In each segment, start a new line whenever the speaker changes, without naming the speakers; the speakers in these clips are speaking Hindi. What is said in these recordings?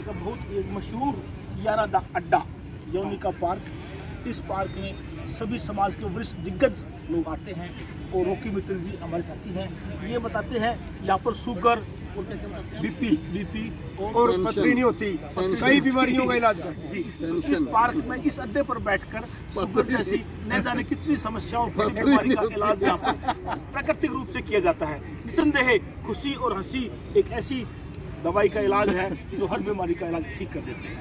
पंचकुला का बहुत एक मशहूर यारा अड्डा यौनिका पार्क। इस पार्क में सभी समाज के वरिष्ठ दिग्गज लोग आते हैं और रॉकी मित्तल जी हमारे साथी हैं। ये बताते हैं यहाँ पर शुगर, बीपी
और पथरी नहीं होती, कई बीमारियों का इलाज करते हैं
जी। इस पार्क में इस अड्डे पर बैठकर शुगर जैसी न जाने कितनी समस्याओं की बीमारी का इलाज यहाँ पर प्राकृतिक रूप से किया जाता है। निसंदेह खुशी और हंसी एक ऐसी दवाई का इलाज है जो हर बीमारी का इलाज ठीक कर देते हैं।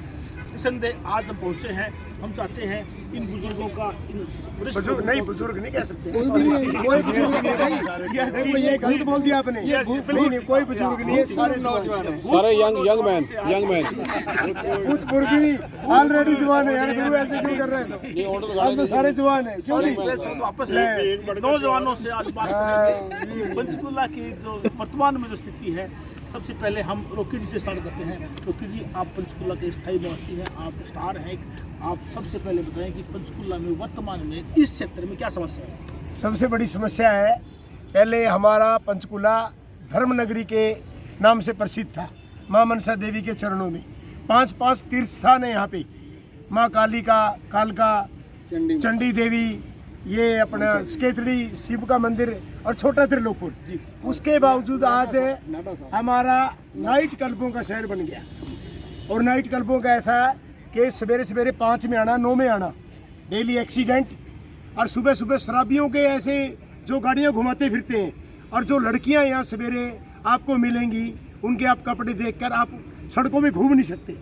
निसंदेह आज हम पहुँचे हैं, हम चाहते हैं इन बुजुर्गों का,
बुजुर्ग नहीं कह सकते, कोई बुजुर्ग नहीं है भाई, ये गलत बोल दिया आपने। नहीं कोई बुजुर्ग नहीं है, सारे नौजवान,
सारे यंग मैन
भूतपूर्व भी ऑलरेडी जवान है यार, गुरु ऐसे क्यों कर रहे हैं? अब तो सारे जवान है, क्यों नहीं?
वापस नौजवानों से आज बात करेंगे पंचकुला की जो वर्तमान में जो स्थिति है। सबसे पहले हम रॉकी जी से स्टार्ट करते हैं। रॉकी जी, आप पंचकुला के स्थायी निवासी हैं, आप स्टार हैं, आप सबसे पहले बताएं कि पंचकुला में वर्तमान में इस क्षेत्र में क्या समस्या है?
सबसे बड़ी समस्या है, पहले हमारा पंचकुला धर्म नगरी के नाम से प्रसिद्ध था। माँ मनसा देवी के चरणों में 5 तीर्थ स्थान है यहाँ पे, माँ काली का, कालका, चंडी देवी, ये अपना स्केतड़ी शिव का मंदिर और छोटा त्रिलोकपुर। उसके बावजूद आज हमारा नाइट क्लबों का शहर बन गया। और नाइट क्लबों का ऐसा है कि सवेरे 5 में आना, 9 में आना, डेली एक्सीडेंट, और सुबह शराबियों के ऐसे जो गाड़ियां घुमाते फिरते हैं। और जो लड़कियां यहाँ सवेरे आपको मिलेंगी, उनके आप कपड़े देखकर आप सड़कों में घूम नहीं सकते।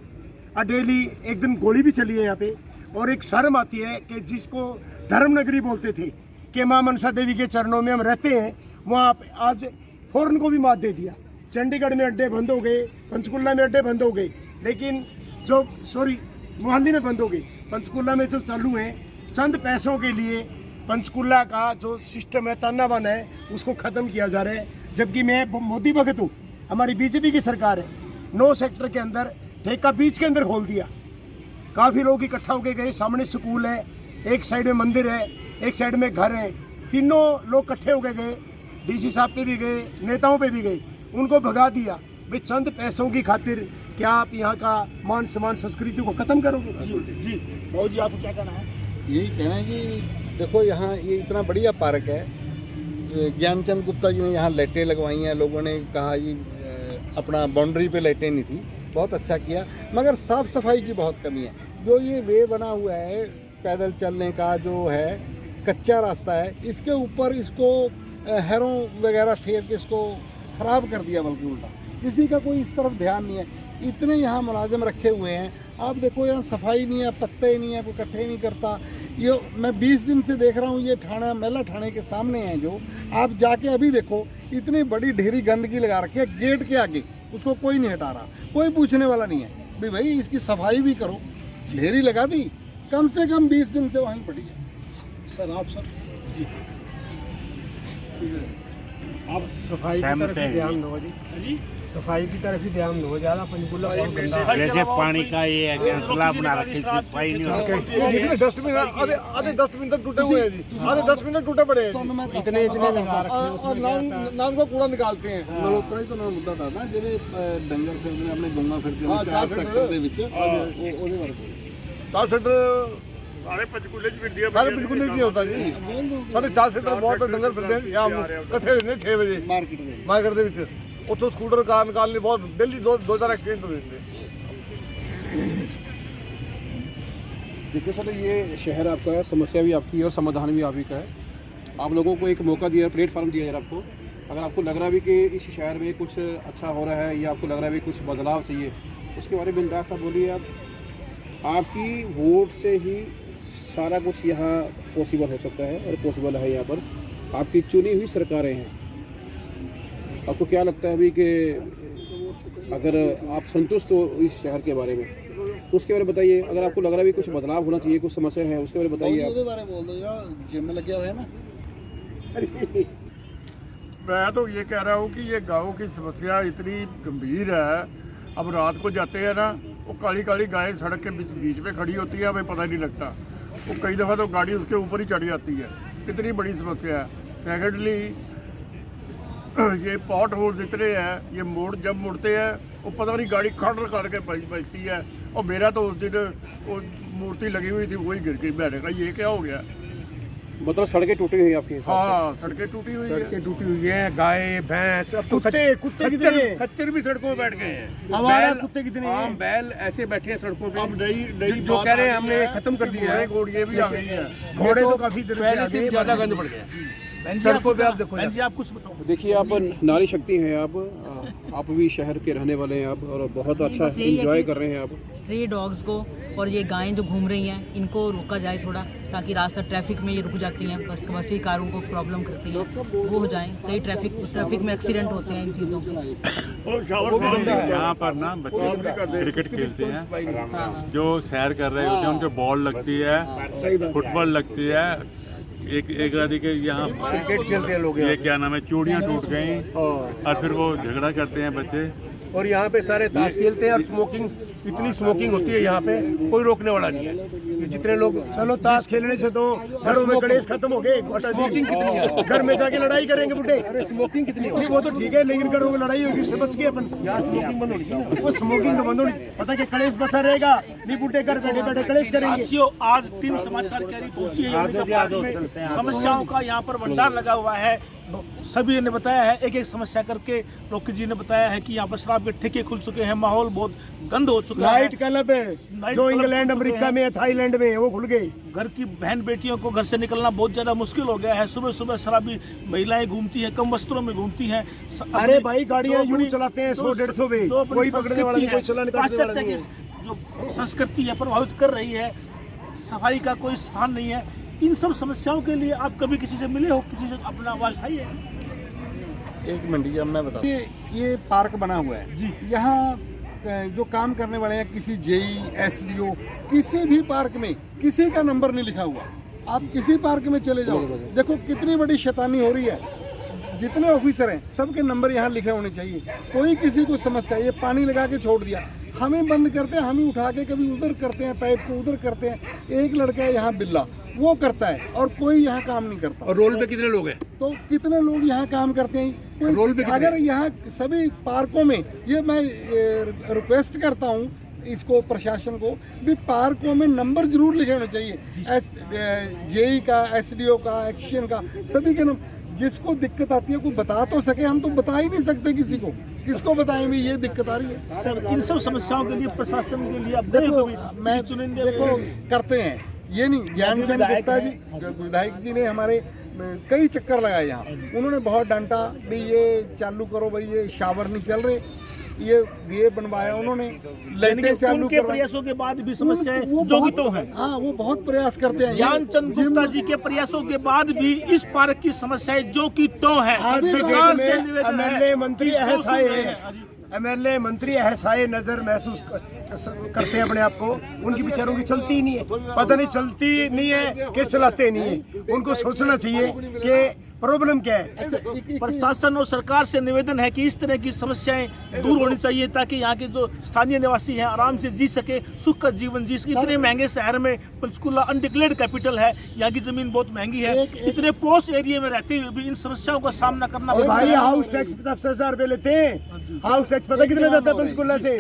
और डेली एक दिन गोली भी चली है यहाँ पे। और एक शर्म आती है कि जिसको धर्म नगरी बोलते थे कि माँ मनसा देवी के चरणों में हम रहते हैं, वहाँ आज फौरन को भी मात दे दिया। चंडीगढ़ में अड्डे बंद हो गए, पंचकुला में अड्डे बंद हो गए, लेकिन जो मोहाली में बंद हो गए, पंचकुला में जो चालू हैं, चंद पैसों के लिए पंचकुला का जो सिस्टम है, तानाबान है, उसको ख़त्म किया जा रहा है। जबकि मैं मोदी भगत हूँ, हमारी बीजेपी की सरकार है। 9 सेक्टर के अंदर ठेका बीच के अंदर खोल दिया, काफ़ी लोग इकट्ठा होके गए। सामने स्कूल है, एक साइड में मंदिर है, एक साइड में घर है, तीनों लोग इकट्ठे होके गए। डीसी साहब पे भी गए, नेताओं पे भी गए, उनको भगा दिया भाई चंद पैसों की खातिर। क्या आप यहाँ का मान सम्मान संस्कृति को खत्म करोगे?
जी बहुत जी, आपको क्या कहना है?
यही कहना है कि देखो, यहाँ ये इतना बढ़िया पार्क है। ज्ञानचंद गुप्ता जी ने यहाँ लाइटें लगवाई हैं, लोगों ने कहा ये अपना बाउंड्री पे लाइटें नहीं थी, बहुत अच्छा किया, मगर साफ़ सफाई की बहुत कमी है। जो ये वे बना हुआ है पैदल चलने का, जो है कच्चा रास्ता है, इसके ऊपर इसको हैरों वगैरह फेर के इसको ख़राब कर दिया, बल्कि उल्टा। किसी का कोई इस तरफ ध्यान नहीं है। इतने यहाँ मुलाजिम रखे हुए हैं, आप देखो यहाँ सफाई नहीं है, पत्ते नहीं है, कोई इकट्ठे नहीं करता। ये मैं 20 दिन से देख रहा हूँ, ये थाना मेला थाने के सामने है, जो आप जाके अभी देखो, इतनी बड़ी ढेरी गंदगी लगा रखी है गेट के आगे, उसको कोई नहीं हटा रहा, कोई पूछने वाला नहीं है भाई इसकी सफाई भी करो। ढेरी लगा दी, कम से कम 20 दिन से वहीं पड़ी है।
सर आप जी
आप सफाई की तरफ ही ध्यान दो जी, सफाई की तरफ ही ध्यान दो। ज़्यादा पंचकुला
जैसे पानी का ये घोंसला बना रखे, सफाई नहीं होती।
डस्टबिन आधे डस्टबिन तक टूटे हुए हैं जी, आधे डस्टबिन तक टूटे पड़े हैं,
इतने लगा रखे
और नाम को कूड़ा निकालते हैं।
ਮਲੋਤਰਾ ਹੀ ਤਾਂ ਮੈਂ ਮੁੱਦਾ ਦੱਸਦਾ, ਜਿਹੜੇ ਡੰਗਰ ਫਿਰਦੇ ਨੇ ਆਪਣੇ ਗਊਆਂ ਫਿਰਦੇ ਨੇ 4 ਸੈਕਟਰ ਦੇ ਵਿੱਚ, ਉਹਦੇ ਬਾਰੇ
4 ਸੈਕਟਰ
सारे पंचकुले च फिरदी है,
सारे पंचकुले की होता जी। साढ़े 4 ਸੈਕਟਰ बहुत डंगर फिरते हैं, शाम इकट्ठे होते हैं 6 बजे
ਮਾਰਕੀਟ ਦੇ
मार्केट ਦੇ ਵਿੱਚ। ਉੱਥੋਂ ਸਕੂਟਰ ਕਾਰ ਨਿਕਾਲਨੇ बहुत डेली 2-4 एक्सीडेंट हो जाते हैं।
देखिए सर, ये शहर आपका है, समस्या भी आपकी है और समाधान भी आप ही का है। आप लोगों को एक मौका दिया, प्लेटफॉर्म दिया है आपको। अगर आपको लग रहा है भी कि इस शहर में कुछ अच्छा हो रहा है या आपको लग रहा है भी कुछ बदलाव चाहिए, उसके बारे में बिंदास आप बोलिए। आपकी वोट से ही सारा कुछ यहाँ पॉसिबल हो सकता है और पॉसिबल है। यहाँ पर आपकी चुनी हुई सरकारें हैं। आपको क्या लगता है अभी कि अगर आप संतुष्ट हो इस शहर के बारे में, तो उसके बारे में बताइए। अगर आपको लग रहा है भी कुछ बदलाव होना चाहिए, कुछ समस्या है, उसके बारे में बताइए।
ਉਹਦੇ ਬਾਰੇ ਬੋਲ ਦੋ ਜਿਹੜਾ ਜਿਮ ਲੱਗਿਆ ਹੋਇਆ ਨਾ।
मैं तो ये कह रहा हूँ कि ये गाँव की समस्या इतनी गंभीर है। अब रात को जाते हैं ना, वो काली काली गाय सड़क के बीच में खड़ी होती है, हमें पता नहीं लगता। वो कई दफ़ा तो गाड़ी उसके ऊपर ही चढ़ जाती है। कितनी बड़ी समस्या है। सेकेंडली ये पॉट होल्स इतने हैं, ये मोड़ जब मुड़ते हैं वो पता नहीं गाड़ी खड़ करके बजती है। और मेरा तो उस दिन वो मूर्ति लगी हुई थी वही गिर गई। मैंने कहा ये क्या हो गया।
मतलब सड़कें टूटी हुई हैं आपके हिसाब
हाँ सड़कें टूटी हुई है।
सड़कें टूटी हुई हैं, गाय भैंस, अब तो कुत्ते कितने हैं?
खच्चर भी सड़कों में बैठ गए हैं।
हमारा कुत्ते कितने हैं?
आम बैल ऐसे बैठे हैं सड़कों पे।
अब नई
जो
बात
कह रहे हैं
आ गई
हमने
है
खत्म कर
कि
दिया है।
घोड़े भी आ गई है।
घोड़े तो काफी देर से
पहले
आ
से
गए,
ज़्यादा गंद पड़ गया।
सड़कों पे आप देखो
बहन जी आप कुछ बताओ।
से देखिए, आप नारी शक्ति हैं, आप भी शहर के रहने वाले हैं आप, और बहुत अच्छा
बस यही है
एंजॉय
कि
कर रहे हैं आप।
स्ट्री डॉग्स को और ये गायें जो घूम रही हैं इनको रोका जाए थोड़ा, ताकि रास्ता ट्रैफिक में ये रुक जाती हैं, बस ही कारों को प्रॉब्लम करती हैं, वो हो जाए। कई ट्रैफिक में एक्सीडेंट होते हैं इन चीज़ों के।
और शावर
यहाँ पर ना बच्चे क्रिकेट खेलते हैं, जो सैर कर रहे होते हैं उनके बॉल लगती है, फुटबॉल लगती है। एक आदि के यहाँ
क्रिकेट खेलते हैं लोग
ये क्या नाम है, चूड़ियाँ टूट गई और फिर वो झगड़ा करते हैं बच्चे।
और यहाँ पे सारे ताश खेलते हैं और स्मोकिंग, इतनी स्मोकिंग होती है यहाँ पे, कोई रोकने वाला नहीं है। ये जितने लोग, चलो ताश खेलने से तो घरों में कलेश खत्म हो गए। स्मोकिंग कितनी है? घर में जाके लड़ाई करेंगे बुढ़े। अरे स्मोकिंग कितनी है? वो तो ठीक है, लेकिन घरों में लड़ाई होगी, उससे बच गए अपन। यहाँ स्मोकिंग बंद होनी, वो स्मोकिंग तो बंद होनी। पता क्या कलेश बचा रहेगा, नहीं बुढ़े घर बैठे बैठे कलेश करेंगे।
साथियों, आज टीम समाचार की यारी पहुंची है यमुना पार्क में। समस्याओं का यहाँ पर भंडार लगा हुआ है। सभी ने बताया है एक एक समस्या करके। रोकी जी ने बताया है कि यहाँ पर शराब के ठेके खुल चुके हैं, माहौल बहुत गंद हो चुका है।
लाइट क्लब है जो इंग्लैंड अमेरिका में, थाईलैंड में, वो खुल गई।
घर की बहन बेटियों को घर से निकलना बहुत ज्यादा मुश्किल हो गया है। सुबह सुबह शराबी महिलाएं घूमती हैं, कम वस्त्रों में घूमती हैं।
अरे भाई गाड़ियाँ यूं चलाते हैं 100-150 पे, कोई पकड़ने वाला नहीं, कोई चलाने का वाला नहीं है।
जो संस्कृति है प्रभावित कर रही है, सफाई का कोई स्थान नहीं है। इन सब समस्याओं के लिए आप कभी किसी से मिले हो, किसी से अपना आवाज उठाई है?
एक मिनट, ये मैं बता, ये पार्क बना हुआ है जी। यहाँ जो काम करने वाले हैं, किसी जेई, एसडीओ, किसी भी पार्क में किसी का नंबर नहीं लिखा हुआ। आप किसी पार्क में चले जाओ, देखो कितनी बड़ी शैतानी हो रही है। जितने ऑफिसर हैं सबके नंबर यहाँ लिखे होने चाहिए। कोई किसी को समस्या, ये पानी लगा के छोड़ दिया, हमें बंद करते हैं, हम ही उठा के कभी उधर करते हैं, पाइप को उधर करते हैं। एक लड़का है यहाँ बिल्ला, वो करता है और कोई यहाँ काम नहीं करता।
और रोल पे कितने लोग हैं?
तो कितने लोग यहाँ काम करते हैं? कोई
रोल पे
अगर यहाँ सभी पार्कों में, ये मैं रिक्वेस्ट करता हूँ इसको, प्रशासन को भी, पार्कों में नंबर जरूर लिखे होने चाहिए। जेई का, एसडीओ का, एक्शन का, सभी के नंबर। जिसको दिक्कत आती है कोई बता तो सके, हम तो बता ही नहीं सकते किसी को। किसको बताएं भी ये दिक्कत आ रही है?
सर, इन सब समस्याओं के लिए प्रशासन के लिए आप
देखो,
मैं चुनिंदे
देखो करते हैं ये नहीं। ज्ञानचंद गुप्ता जी, विधायक जी ने हमारे कई चक्कर लगाए यहाँ। उन्होंने बहुत डांटा भी, ये चालू करो भाई, ये शावर नहीं चल रहे, ये बनवाया उन्होंने, लाइटें चालू
के प्रयासों के बाद भी समस्याएं जो भी तो है।
हाँ, वो बहुत प्रयास करते हैं।
ज्ञानचंद गुप्ता जी के प्रयासों के बाद भी इस पार्क की समस्याएं जो की तो है।
आज के
सरकार
डेट
से
में
निवेदन है
एमएलए मंत्री
कि जो सुन
असहाय
रहे
हैं,
हैं।
एमएलए मंत्री असहाय नजर महसूस करते हैं अपने आप को। उनकी विचारों की चलती ही नहीं है, पता नहीं चलती नहीं है कि चलाते नहीं है। उनको सोचना चाहिए कि प्रॉब्लम क्या है।
प्रशासन और सरकार से निवेदन है कि इस तरह की समस्याएं दूर होनी चाहिए, ताकि यहाँ के जो स्थानीय निवासी हैं आराम से जी सके, सुख का जीवन जी सके। इतने महंगे शहर में पंचकुला अनडिक्लेयर्ड कैपिटल है, यहाँ की जमीन बहुत महंगी है। इतने पोस्ट एरिया में रहते हुए भी इन समस्याओं का सामना करना पड़ता
भाई
है।
हाउस टैक्स 50,000 रुपए लेते हैं। हाउस टैक्स पता कितना जाता है पंचकुला से?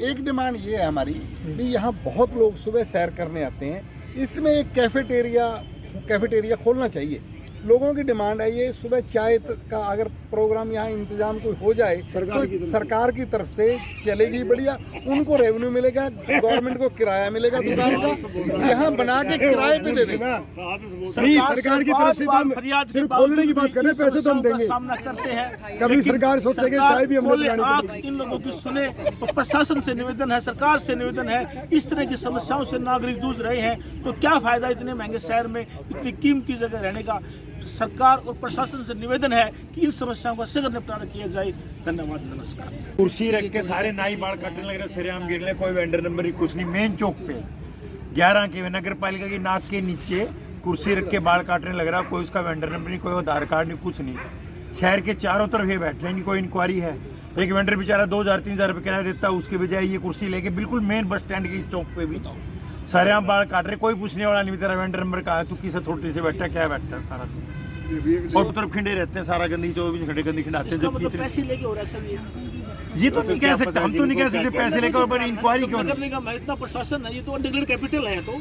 एक डिमांड ये है हमारी भी, यहाँ बहुत लोग सुबह सैर करने आते हैं, इसमें एक कैफेटेरिया खोलना चाहिए। लोगों की डिमांड है ये, सुबह चाय का अगर प्रोग्राम यहाँ इंतजाम कोई हो जाए तो सरकार की तरफ से चलेगी, बढ़िया, उनको रेवेन्यू मिलेगा, गवर्नमेंट को किराया मिलेगा दुकान का, यहाँ बना के किराए पे दे देगा।
सरकार की तरफ से तो हम सिर्फ खोलने की बात कर रहे हैं, पैसे तो हम देंगे।
सामना करते हैं,
कभी सरकार सोचेगी चाय भी हम लोग पिलानी पड़ेगी।
इन लोगों की सुने। तो प्रशासन से निवेदन है, सरकार से निवेदन है, इस तरह की समस्याओं से नागरिक जूझ रहे हैं तो क्या फायदा इतने महंगे शहर में इतनी कीमती जगह रहने का। सरकार और प्रशासन से निवेदन है कि इन समस्याओं का शीघ्र निपटारा किया जाए। धन्यवाद, नमस्कार।
कुर्सी रख के सारे नाई बाल काटने लग रहे, सरेआम गिर रहे, कोई वेंडर नंबर ही कुछ नहीं। मेन चौक पे 11 के नगर पालिका की नाक के नीचे कुर्सी रख के बाल काटने लग रहा, कोई उसका वेंडर नंबर नहीं, कोई आधार कार्ड नहीं, कुछ नहीं। शहर के चारों तरफ ये बैठे हैं, कोई इंक्वायरी है। एक वेंडर बेचारा 2,000-3,000 रुपये किराया देता है, उसके बजाय ये कुर्सी लेके बिल्कुल मेन बस स्टैंड के इस चौक पे भी सरेआम बाल काट रहे, कोई पूछने वाला नहीं। तेरा वेंडर नंबर कहा है, तू किस अथॉरिटी से बैठा, क्या बैठा है सारा दिन, और तरफ खिंडे रहते हैं, सारा गंदी 24 घंटे गंदी खिंडाते हैं।
पैसे लेके हो रहा है सर ये।
ये तो नहीं कह सकते, हम तो नहीं कह सकते पैसे लेकर पर इंक्वायरी क्यों
नगर
नहीं?
निगम है, इतना प्रशासन है, ये तो अनडिग्लेड कैपिटल है। तो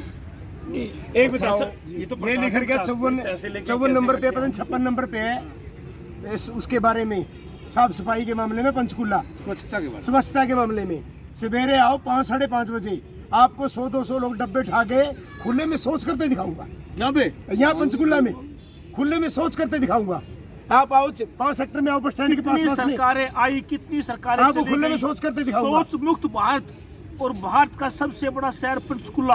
एक बताओ, ये लिख रखा 54 नंबर पे, पता नहीं 56 नंबर पे है उसके बारे में, साफ सफाई के मामले में पंचकूला, स्वच्छता के मामले में। सवेरे आओ 5 साढ़े 5 बजे, आपको 100-200 लोग डब्बे उठा के खुले में शौच करते दिखाऊंगा। यहाँ पंचकूला में खुले में शौच करते दिखाऊंगा। आप आओ 5 सेक्टर में आओ, बस स्टैंड के
कितनी
पास में
सरकारें आई, कितनी सरकारें
आपको
चली
खुले में
गई।
शौच करते दिखाऊंगा।
सोच मुक्त भारत, और भारत का सबसे बड़ा शहर पंचकुला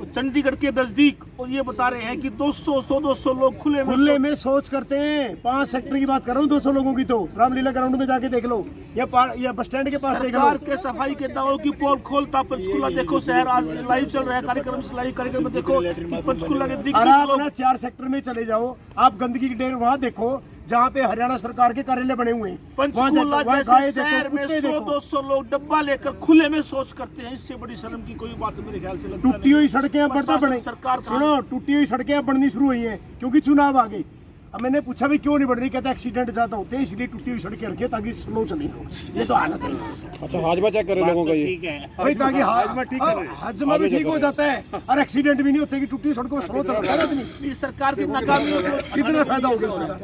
और चंडीगढ़ के नजदीक, और ये बता रहे हैं कि 200 लोग खुले
में शौच करते हैं। 5 सेक्टर की बात कर रहा हूँ, 200 लोगों की। तो रामलीला ग्राउंड में जाके देख लो, या बस स्टैंड के पास देख लो।
सरकार के सफाई के दावों की पोल खोलता पंचकुला। देखो शहर आज लाइव चल रहा है कार्यक्रम, लाइव कार्यक्रम में देखो पंचकुला के
और आप ना 4 सेक्टर में चले जाओ, आप गंदगी के ढेर वहाँ देखो जहाँ पे हरियाणा सरकार के कार्यालय बने हुए हैं।
पंचकुला जैसे शहर में 100-200 लोग डब्बा लेकर खुले में शौच करते हैं। इससे बड़ी शर्म की कोई बात मेरे ख्याल से लगता
टूटी हुई सड़कें अब बढ़ता बने,
सरकार
सुनो, टूटी हुई सड़कें अब बढ़नी शुरू हुई हैं क्योंकि चुनाव आ गए। अब मैंने पूछा भाई क्यों नहीं बढ़ रही, कहता एक्सीडेंट ज्यादा होते हैं इसलिए टूटी हुई सड़कें रखिए ताकि स्लो चले। ये तो हालत है।
अच्छा, हाजमा चेक कर रहे लोगों का ये,
भाई ताकि हाजमा भी ठीक हो जाता है और एक्सीडेंट भी नहीं होते कि टूटी हुई सड़कों पर स्लो चल रहा है आदमी।
सरकार की नाकामी
कितना फायदा हो गया उसका।